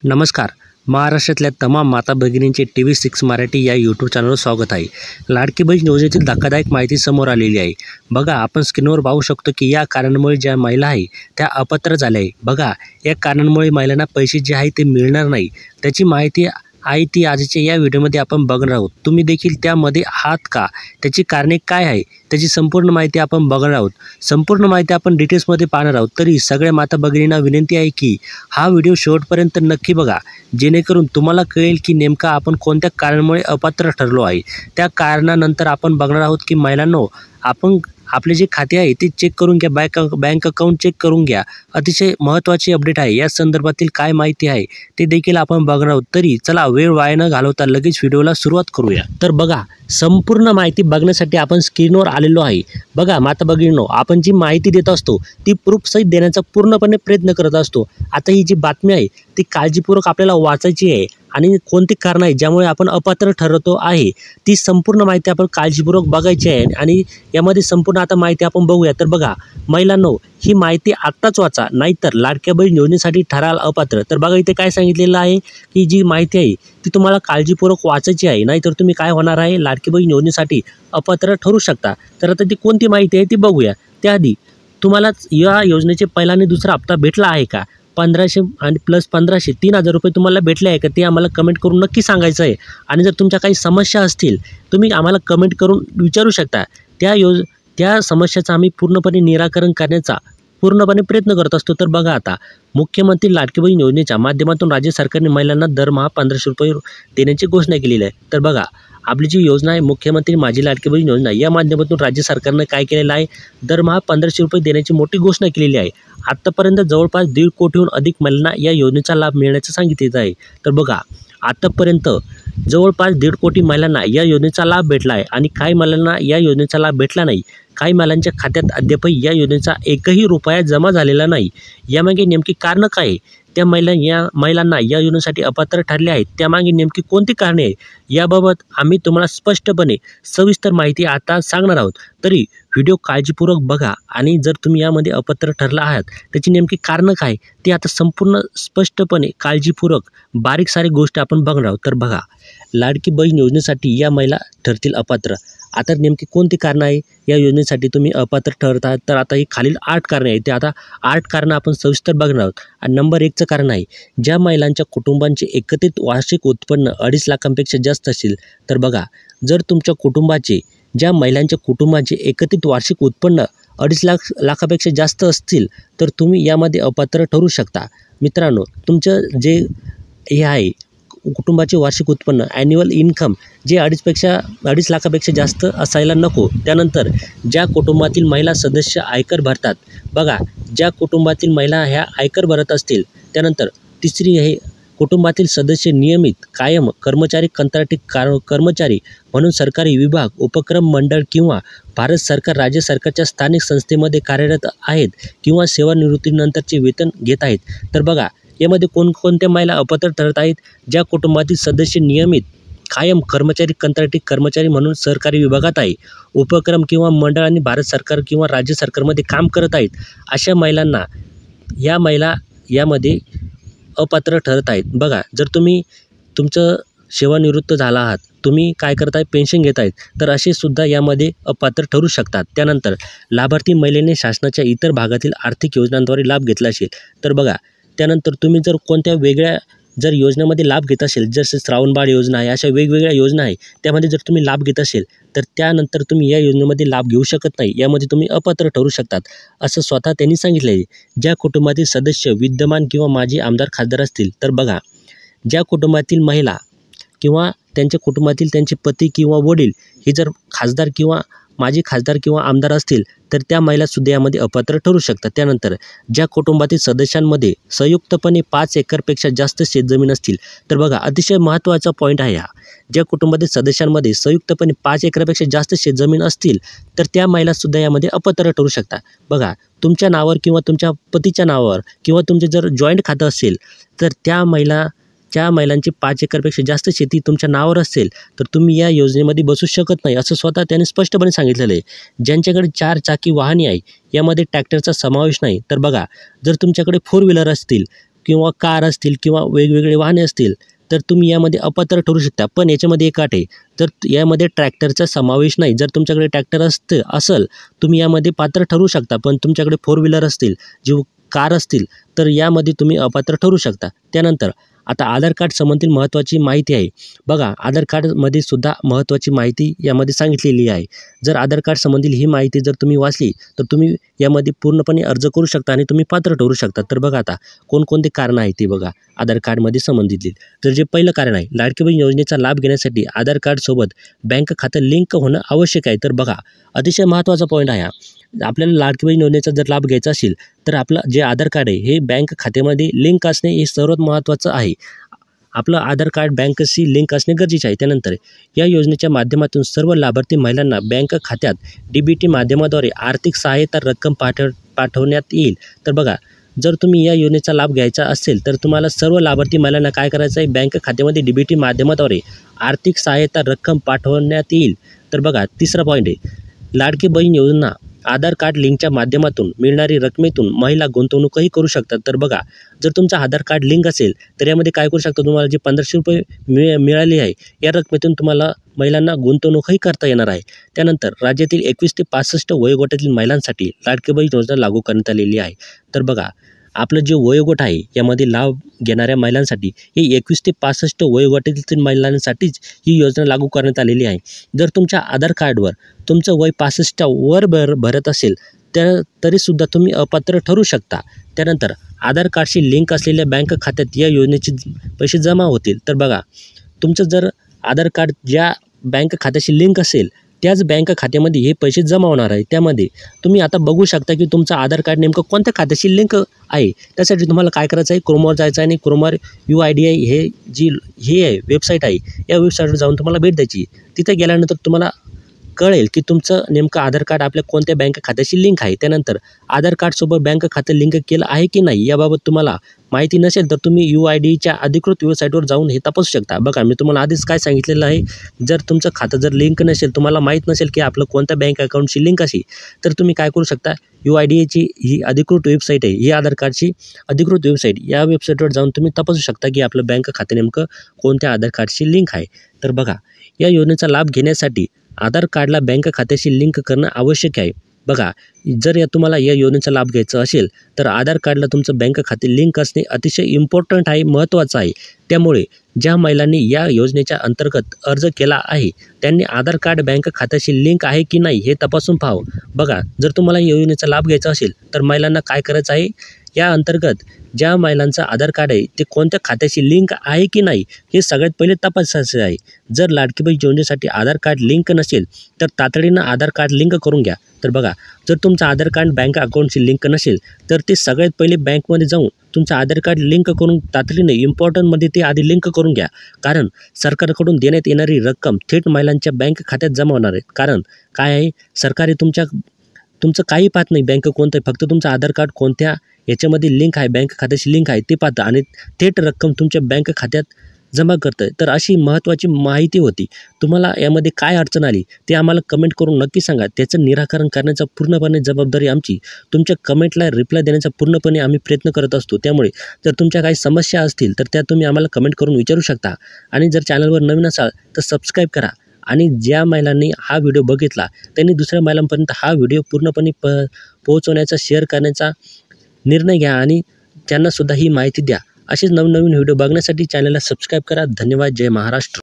नमस्कार. महाराष्ट्रातल्या तमाम माता भगिनींचे TV6 मराठी या यूट्यूब चॅनलवर स्वागत आहे. लाडकी बहीण योजनेतील धक्कादायक माहिती समोर आलेली आहे. बघा, आपण स्क्रीनवर पाहू शकतो की या कारणामुळे ज्या महिला आहे त्या अपात्र झाल्या आहे. बघा, या कारणामुळे महिलांना पैसे जे आहे ते मिळणार नाही, त्याची माहिती आहे ती आजच्या या व्हिडिओमध्ये आपण बघणार आहोत. तुम्ही देखील त्यामध्ये आहात का, त्याची कारणे काय आहे, त्याची संपूर्ण माहिती आपण बघणार आहोत. संपूर्ण माहिती आपण डिटेल्समध्ये पाहणार आहोत. तरी सगळ्या माता भगिनींना विनंती आहे की हा व्हिडिओ शेवटपर्यंत नक्की बघा, जेणेकरून तुम्हाला कळेल की नेमका आपण कोणत्या कारणामुळे अपात्र ठरलो आहे. त्या कारणानंतर आपण बघणार आहोत की महिलांनो, आपण आपले जे खाते आहे ते चेक करून घ्या, बँक अकाउंट चेक करून घ्या. अतिशय महत्त्वाची अपडेट आहे. या संदर्भातील काय माहिती आहे ते देखील आपण बघणार आहोत. तरी चला, वेळ वाया न घालवता लगेच व्हिडिओला सुरुवात करूया. तर बघा, संपूर्ण माहिती बघण्यासाठी आपण स्क्रीनवर आलेलो आहे. बघा माता भगिनींनो, आपण जी माहिती देत असतो ती प्रूफसहित देण्याचा पूर्णपणे प्रयत्न करत असतो. आता ही जी बातमी आहे ती काळजीपूर्वक आपल्याला वाचायची आहे आणि कोणती कारणं आहे ज्यामुळे आपण अपात्र ठरतो आहे ती संपूर्ण माहिती आपण काळजीपूर्वक बघायची आहे. आणि यामध्ये संपूर्ण आता माहिती आपण बघूया. तर बघा महिलांनो, ही माहिती आत्ताच वाचा, नाहीतर लाडक्या बहीण योजनेसाठी ठराल अपात्र. तर बघा, इथे काय सांगितलेलं आहे की जी माहिती आहे ती तुम्हाला काळजीपूर्वक वाचायची आहे, नाहीतर तुम्ही काय होणार आहे, लाडकी बहीण योजनेसाठी अपात्र ठरू शकता. तर आता ती कोणती माहिती आहे ती बघूया. त्याआधी तुम्हाला या योजनेचे पहिला आणि दुसरा हप्ता भेटला आहे का, 1500 आणि प्लस 1500 3000 रुपये तुम्हाला भेटले आहे का, ते आम्हाला कमेंट करून नक्की सांगायचं आहे. आणि जर तुमच्या काही समस्या असतील तुम्ही आम्हाला कमेंट करून विचारू शकता. त्या समस्याचं आम्ही पूर्णपणे निराकरण करण्याचा पूर्णपणे प्रयत्न करत असतो. तर बघा, आता मुख्यमंत्री लाडकी बहीण योजनेच्या माध्यमातून राज्य सरकारने महिलांना दरमहा 1500 रुपये देण्याची घोषणा केलेली आहे. तर बघा, आपली जी योजना आहे मुख्यमंत्री माझी लाडकी बहीण योजना, या माध्यमातून राज्य सरकारने काय केलेलं आहे, दरमहा 1500 रुपये देण्याची मोठी घोषणा केलेली आहे. आत्तापर्यंत जवळपास 1.5 कोटीहून अधिक महिलांना या योजनेचा लाभ मिळण्याचं सांगितलेलं आहे. तर बघा, आतापर्यंत जवळपास 1.5 कोटी महिलांना या योजनेचा लाभ भेटला आहे. आणि काही महिलांना या योजनेचा लाभ भेटला नाही. काही महिलांच्या खात्यात अद्यापही या योजनेचा एकही रुपया जमा झालेला नाही. यामागे नेमकी कारणं काय आहे, त्या महिलांना या योजनेसाठी अपात्र ठरले आहेत, त्यामागे नेमकी कोणती कारणे आहे, याबाबत आम्ही तुम्हाला स्पष्टपणे सविस्तर माहिती आता सांगणार आहोत. तरी व्हिडिओ काळजीपूर्वक बघा. आणि जर तुम्ही यामध्ये अपात्र ठरला आहात त्याची नेमकी कारणं काय ते आता संपूर्ण स्पष्टपणे काळजीपूर्वक बारीक सारी गोष्टी आपण बघणार आहोत. तर बघा, लाडकी बहीण योजनेसाठी या महिला ठरतील अपात्र. आता नेमकी कोणती कारणं आहे या योजनेसाठी तुम्ही अपात्र ठरत आहात, तर आता ही खालील 8 कारणे आहेत. ते आता 8 कारणं आपण सविस्तर बघणार आहोत. आणि नंबर 1चं कारण आहे, ज्या महिलांच्या कुटुंबांचे एकत्रित वार्षिक उत्पन्न 2.5 लाखांपेक्षा जास्त असेल. तर बघा, जर तुमच्या कुटुंबाचे ज्या महिलांच्या कुटुंबाचे एकत्रित वार्षिक उत्पन्न 2.5 लाखापेक्षा जास्त असतील तर तुम्ही यामध्ये अपात्र ठरू शकता. मित्रांनो, तुमचं जे हे आहे कुटुंबाचे वार्षिक उत्पन्न ॲन्युअल इन्कम जे 2.5 लाखापेक्षा जास्त असायला नको. त्यानंतर ज्या कुटुंबातील महिला सदस्य आयकर भरतात, बघा ज्या कुटुंबातील महिला ह्या आयकर भरत असतील. त्यानंतर तिसरी आहे, कुटुंबातील सदस्य नियमित कायम कर्मचारी, कंत्राटी कर्मचारी म्हणून सरकारी विभाग, उपक्रम मंडळ किंवा भारत सरकार, राज्य सरकारच्या स्थानिक संस्थेमध्ये कार्यरत आहेत किंवा सेवानिवृत्तीनंतरचे वेतन घेत आहेत. तर बघा, यामध्ये कोणकोणत्या महिला अपात्र ठरत आहेत, ज्या कुटुंबातील सदस्य नियमित कायम कर्मचारी, कंत्राटी कर्मचारी म्हणून सरकारी विभागात आहे, उपक्रम किंवा मंडळ आणि भारत सरकार किंवा राज्य सरकारमध्ये काम करत आहेत, अशा महिलांना या महिला यामध्ये अपात्र ठरत आहेत. बघा, जर तुम्ही तुमचं सेवानिवृत्त झाला आहात, तुम्ही काय करताय, पेन्शन घेत आहेत, तर असे सुद्धा यामध्ये अपात्र ठरू शकतात. त्यानंतर लाभार्थी महिलेने शासनाच्या इतर भागातील आर्थिक योजनांद्वारे लाभ घेतला असेल. तर बघा, त्यानंतर तुम्ही जर कोणत्या वेगळ्या जर योजनेमध्ये लाभ घेत असेल, जसे श्रावणबाळ योजना आहे, अशा वेगवेगळ्या योजना आहे, त्यामध्ये जर तुम्ही लाभ घेत असेल तर त्यानंतर तुम्ही या योजनेमध्ये लाभ घेऊ शकत नाही, यामध्ये तुम्ही अपात्र ठरू शकतात, असं स्वतः त्यांनी सांगितलं आहे. ज्या कुटुंबातील सदस्य विद्यमान किंवा माजी आमदार खासदार असतील. तर बघा, ज्या कुटुंबातील महिला किंवा त्यांच्या कुटुंबातील त्यांचे पती किंवा वडील हे जर खासदार किंवा माजी खासदार किंवा आमदार असतील तर त्या महिलासुद्धा यामध्ये अपात्र ठरू शकतात. त्यानंतर ज्या कुटुंबातील सदस्यांमध्ये संयुक्तपणे 5 एकरपेक्षा जास्त शेतजमीन असतील. तर बघा, अतिशय महत्त्वाचा पॉईंट आहे हा. ज्या कुटुंबातील सदस्यांमध्ये संयुक्तपणे 5 एकरपेक्षा जास्त शेतजमीन असतील तर त्या महिलासुद्धा यामध्ये अपात्र ठरू शकतात. बघा, तुमच्या नावावर किंवा तुमच्या पतीच्या नावावर किंवा तुमचे जर जॉईंट खातं असेल तर ज्या महिलांची 5 एकरपेक्षा जास्त शेती तुमच्या नावावर असेल तर तुम्ही या योजनेमध्ये बसू शकत नाही, असं स्वतः त्यांनी स्पष्टपणे सांगितलेलं आहे. ज्यांच्याकडे 4 चाकी वाहने आहे, यामध्ये ट्रॅक्टरचा समावेश नाही. तर बघा, जर तुमच्याकडे 4 व्हीलर असतील किंवा कार असतील किंवा वेगवेगळे वाहने असतील तर तुम्ही यामध्ये अपात्र ठरू शकता. पण याच्यामध्ये एक अट आहे, तर यामध्ये ट्रॅक्टरचा समावेश नाही. जर तुमच्याकडे ट्रॅक्टर असेल तुम्ही यामध्ये पात्र ठरू शकता. पण तुमच्याकडे फोर व्हीलर असतील, जी कार असतील तर यामध्ये तुम्ही अपात्र ठरू शकता. त्यानंतर आता आधार कार्ड संबंधित महत्त्वाची माहिती आहे. बघा, आधार कार्डमध्ये सुद्धा महत्त्वाची माहिती यामध्ये सांगितलेली आहे. जर आधार कार्ड संबंधित ही माहिती जर तुम्ही वाचली तर तुम्ही यामध्ये पूर्णपणे अर्ज करू शकता आणि तुम्ही पात्र ठरू शकता. तर बघा आता कोणकोणते कारणं आहेत ते बघा आधार कार्डमध्ये संबंधितली. तर जे पहिलं कारण आहे, लाडकी बहीण योजनेचा लाभ घेण्यासाठी आधार कार्डसोबत बँक खातं लिंक होणं आवश्यक आहे. तर बघा, अतिशय महत्त्वाचा पॉईंट आहे हा. आपल्याला लाडकी बहीण योजनेचा जर लाभ घ्यायचा असेल तर आपलं जे आधार कार्ड आहे हे बँक खात्यामध्ये लिंक असणे हे सर्वात महत्त्वाचं आहे. आपलं आधार कार्ड बँकेशी लिंक असणे गरजेचे आहे. त्यानंतर या योजनेच्या माध्यमातून सर्व लाभार्थी महिलांना बँक खात्यात DBT माध्यमाद्वारे आर्थिक सहाय्यता रक्कम पाठवण्यात येईल. तर बघा, जर तुम्ही या योजनेचा लाभ घ्यायचा असेल तर तुम्हाला सर्व लाभार्थी महिलांना काय करायचं आहे, बँक खात्यामध्ये DBT माध्यमाद्वारे आर्थिक सहाय्यता रक्कम पाठवण्यात येईल. तर बघा, तिसरा पॉईंट आहे, लाडकी बहीण योजना आधार कार्ड लिंकच्या माध्यमातून मिळणारी रकमेतून महिला गुंतवणूकही करू शकतात. तर बघा, जर तुमचा आधार कार्ड लिंक असेल तर यामध्ये काय करू शकता, तुम्हाला जे 1500 रुपये मिळाले आहे या रकमेतून तुम्हाला महिलांना गुंतवणूकही करता येणार आहे. त्यानंतर राज्यातील 21 ते 65 वयोगटातील महिलांसाठी लाडकी बहीण योजना लागू करण्यात आलेली आहे. तर बघा, आपलं जे वयोगट आहे यामध्ये लाभ घेणाऱ्या महिलांसाठी हे 21 ते 65 वयोगटातील महिलांसाठीच ही योजना लागू करण्यात आलेली आहे. जर तुमच्या आधार कार्डवर तुमचं वय 65च्या वर भरत असेल तरीसुद्धा तुम्ही अपात्र ठरू शकता. त्यानंतर आधार कार्डशी लिंक असलेल्या बँक खात्यात या योजनेचे पैसे जमा होतील. तर बघा, तुमचं जर आधार कार्ड ज्या बँक खात्याशी लिंक असेल त्याच बँक खात्यामध्ये हे पैसे जमा होणार आहे. त्यामध्ये तुम्ही आता बघू शकता की तुमचं आधार कार्ड नेमकं कोणत्या खात्याशी लिंक आहे. त्यासाठी तुम्हाला काय करायचं आहे, क्रोमवर जायचं आहे आणि क्रोमवर UIDI हे आहे वेबसाईट आहे, या वेबसाईटवर जाऊन तुम्हाला भेट द्यायची. तिथे गेल्यानंतर तुम्हाला कळेल की तुमचं नेमकं आधार कार्ड आपल्या कोणत्या बँक खात्याशी लिंक आहे. त्यानंतर आधार कार्डसोबत बँक खातं लिंक केलं आहे की नाही याबाबत तुम्हाला माहिती नसेल तर तुम्ही UIDच्या अधिकृत वेबसाईटवर जाऊन हे तपासू शकता. बघा, मी तुम्हाला आधीच काय सांगितलेलं आहे, जर तुमचं खातं जर लिंक नसेल, तुम्हाला माहीत नसेल की आपलं कोणत्या बँक अकाउंटशी लिंक असेल तर तुम्ही काय करू शकता, UIDAची ही अधिकृत वेबसाईट आहे, ही आधार कार्डची अधिकृत वेबसाईट, या वेबसाईटवर जाऊन तुम्ही तपासू शकता की आपलं बँक खातं नेमकं कोणत्या आधार कार्डशी लिंक आहे. तर बघा, या योजनेचा लाभ घेण्यासाठी आधार कार्डला बँक खात्याशी लिंक करणं आवश्यक आहे. बघा, जर तुम्हाला या योजनेचा लाभ घ्यायचा असेल तर आधार कार्डला तुमचं बँक खाते लिंक असणे अतिशय इम्पॉर्टंट आहे, महत्त्वाचं आहे. त्यामुळे ज्या महिलांनी या योजनेच्या अंतर्गत अर्ज केला आहे त्यांनी आधार कार्ड बँक खात्याशी लिंक आहे की नाही हे तपासून पाहावं. बघा, जर तुम्हाला या योजनेचा लाभ घ्यायचा असेल तर महिलांना काय करायचं आहे, या अंतर्गत ज्या महिलांचं आधार कार्ड आहे ते कोणत्या खात्याशी लिंक आहे की नाही हे सगळ्यात पहिले तपासायचं आहे. जर लाडकी बहीण योजनेसाठी आधार कार्ड लिंक नसेल तर तातडीनं आधार कार्ड लिंक करून घ्या. तर बघा, जर तुमचं आधार कार्ड बँक अकाउंटशी लिंक नसेल तर ते सगळ्यात पहिले बँकमध्ये जाऊन तुमचं आधार कार्ड लिंक करून तातडीने इम्पॉर्टंटमध्ये ते आधी लिंक करून घ्या. कारण सरकारकडून देण्यात येणारी रक्कम थेट महिलांच्या बँक खात्यात जमा होणार आहे. कारण काय आहे, सरकारी तुमचं काही पाहत नाही बँक कोणतं आहे, फक्त तुमचं आधार कार्ड कोणत्या याच्यामध्ये लिंक आहे, बँक खात्याशी लिंक आहे ते पाहतं आणि थेट रक्कम तुमच्या बँक खात्यात जमा करतं. तर अशी महत्त्वाची माहिती होती. तुम्हाला यामध्ये काय अडचण आली ते आम्हाला कमेंट करून नक्की सांगा. त्याचं निराकरण करण्याचा पूर्णपणे जबाबदारी आमची. तुमच्या कमेंटला रिप्लाय देण्याचा पूर्णपणे आम्ही प्रयत्न करत असतो. त्यामुळे जर तुमच्या काही समस्या असतील तर त्या तुम्ही आम्हाला कमेंट करून विचारू शकता. आणि जर चॅनलवर नवीन असाल तर सबस्क्राईब करा. आणि ज्या महिलांनी हा व्हिडिओ बघितला त्यांनी दुसऱ्या महिलांपर्यंत हा व्हिडिओ पूर्णपणे पोहोचवण्याचा, शेअर करण्याचा निर्णय घ्या आणि त्यांनासुद्धा ही माहिती द्या. असेच नवनवीन व्हिडिओ बघण्यासाठी चॅनलला सबस्क्राईब करा. धन्यवाद. जय महाराष्ट्र.